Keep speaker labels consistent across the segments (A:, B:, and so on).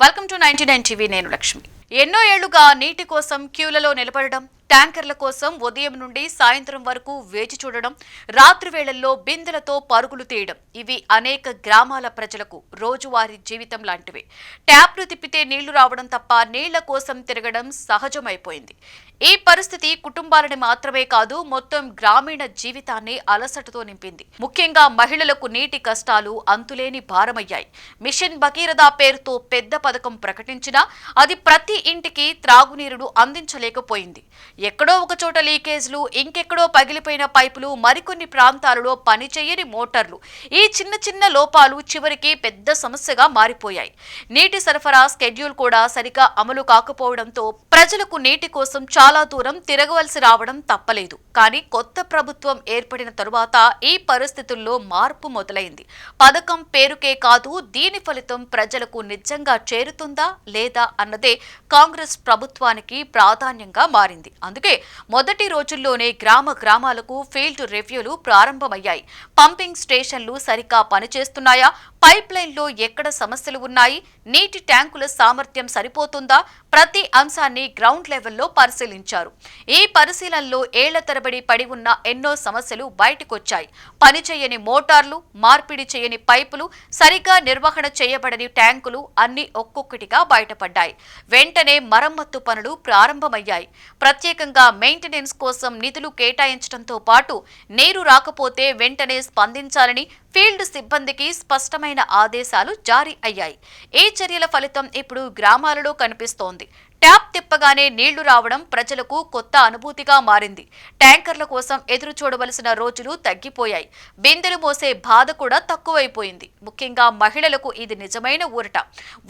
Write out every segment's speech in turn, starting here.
A: Welcome to 99 TV. నేను లక్ష్మి. ఎన్నో ఏళ్లుగా నీటి కోసం క్యూలలో నిలబడడం, ట్యాంకర్ల కోసం ఉదయం నుండి సాయంత్రం వరకు వేచి చూడడం, రాత్రి వేళల్లో బిందెలతో పరుగులు తీయడం ఇవి అనేక గ్రామాల ప్రజలకు రోజువారీ జీవితం లాంటివి. ట్యాప్లు తిప్పితే నీళ్లు రావడం తప్ప నీళ్ల కోసం తిరగడం సహజమైపోయింది. ఈ పరిస్థితి కుటుంబాలని మాత్రమే కాదు, మొత్తం గ్రామీణ జీవితాన్ని అలసటతో నింపింది. ముఖ్యంగా మహిళలకు నీటి కష్టాలు అంతులేని భారమయ్యాయి. మిషన్ భగీరథ పేరుతో పెద్ద పథకం ప్రకటించినా అది ప్రతి ఇంటికి త్రాగునీరును అందించలేకపోయింది. ఎక్కడో ఒక చోట లీకేజ్లు, ఇంకెక్కడో పగిలిపోయిన పైపులు, మరికొన్ని ప్రాంతాలలో పనిచేయని మోటార్లు, ఈ చిన్న చిన్న లోపాలు చివరికి పెద్ద సమస్యగా మారిపోయాయి. నీటి సరఫరా స్కెడ్యూల్ కూడా సరిగా అమలు కాకపోవడంతో ప్రజలకు నీటి కోసం చాలా దూరం తిరగవలసి రావడం తప్పలేదు. కానీ కొత్త ప్రభుత్వం ఏర్పడిన తరువాత ఈ పరిస్థితుల్లో మార్పు మొదలైంది. పథకం పేరుకే కాదు, దీని ఫలితం ప్రజలకు నిజంగా చేరుతుందా లేదా అన్నదే కాంగ్రెస్ ప్రభుత్వానికి ప్రాధాన్యంగా మారింది. అందుకే మొదటి రోజుల్లోనే గ్రామాలకు ఫీల్డ్ రివ్యూలు ప్రారంభమయ్యాయి. పంపింగ్ స్టేషన్లు సరిగ్గా పనిచేస్తున్నాయా, పైప్ లైన్లో ఎక్కడ సమస్యలు ఉన్నాయి, నీటి ట్యాంకుల సామర్థ్యం సరిపోతుందా, ప్రతి అంశాన్ని గ్రౌండ్ లెవెల్లో పరిశీలించారు. ఈ పరిశీలనలో ఏళ్ల తరబడి పడి ఉన్న ఎన్నో సమస్యలు బయటకొచ్చాయి. పనిచేయని మోటార్లు, మార్పిడి చేయని పైపులు, సరిగా నిర్వహణ చేయబడని ట్యాంకులు అన్ని ఒక్కొక్కటిగా బయటపడ్డాయి. వెంటనే మరమ్మత్తు పనులు ప్రారంభమయ్యాయి. ప్రత్యేకంగా మెయింటెనెన్స్ కోసం నిధులు కేటాయించడంతో పాటు నీరు రాకపోతే వెంటనే స్పందించాలని ఫీల్డ్ సిబ్బందికి స్పష్టమైన ఆదేశాలు జారీ అయ్యాయి. ఈ చర్యల ఫలితం ఇప్పుడు గ్రామాలలో కనిపిస్తోంది. ట్యాప్ తిప్పగానే నీళ్లు రావడం ప్రజలకు కొత్త అనుభూతిగా మారింది. ట్యాంకర్ల కోసం ఎదురు చూడవలసిన రోజులు తగ్గిపోయాయి. బిందెలు మోసే బాధ కూడా తక్కువైపోయింది. ముఖ్యంగా మహిళలకు ఇది నిజమైన ఊరట.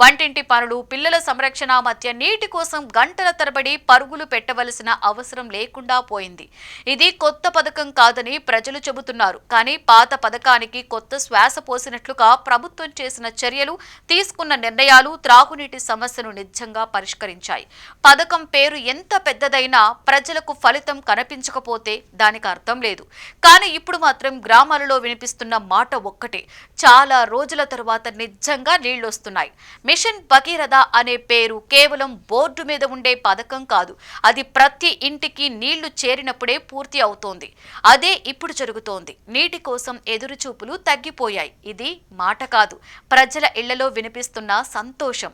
A: వంటింటి పనులు, పిల్లల సంరక్షణ మధ్య నీటి కోసం గంటల తరబడి పరుగులు పెట్టవలసిన అవసరం లేకుండా పోయింది. ఇది కొత్త పథకం కాదని ప్రజలు చెబుతున్నారు. కానీ పాత పథకానికి కొత్త శ్వాస పోసినట్లుగా ప్రభుత్వం చేసిన చర్యలు, తీసుకున్న నిర్ణయాలు త్రాగునీటి సమస్యను నిజంగా పరిష్కరించాయి. పథకం పేరు ఎంత పెద్దదైనా ప్రజలకు ఫలితం కనిపించకపోతే దానికి అర్థం లేదు. కానీ ఇప్పుడు మాత్రం గ్రామాలలో వినిపిస్తున్న మాట ఒక్కటే: చాలా రోజుల తరువాత నిజంగా నీళ్లొస్తున్నాయి. మిషన్ భగీరథ అనే పేరు కేవలం బోర్డు మీద ఉండే పథకం కాదు, అది ప్రతి ఇంటికి నీళ్లు చేరినప్పుడే పూర్తి అవుతోంది. అదే ఇప్పుడు జరుగుతోంది. నీటి కోసం ఎదురుచూపులు తగ్గిపోయాయి. ఇది మాట కాదు, ప్రజల ఇళ్లలో వినిపిస్తున్న సంతోషం.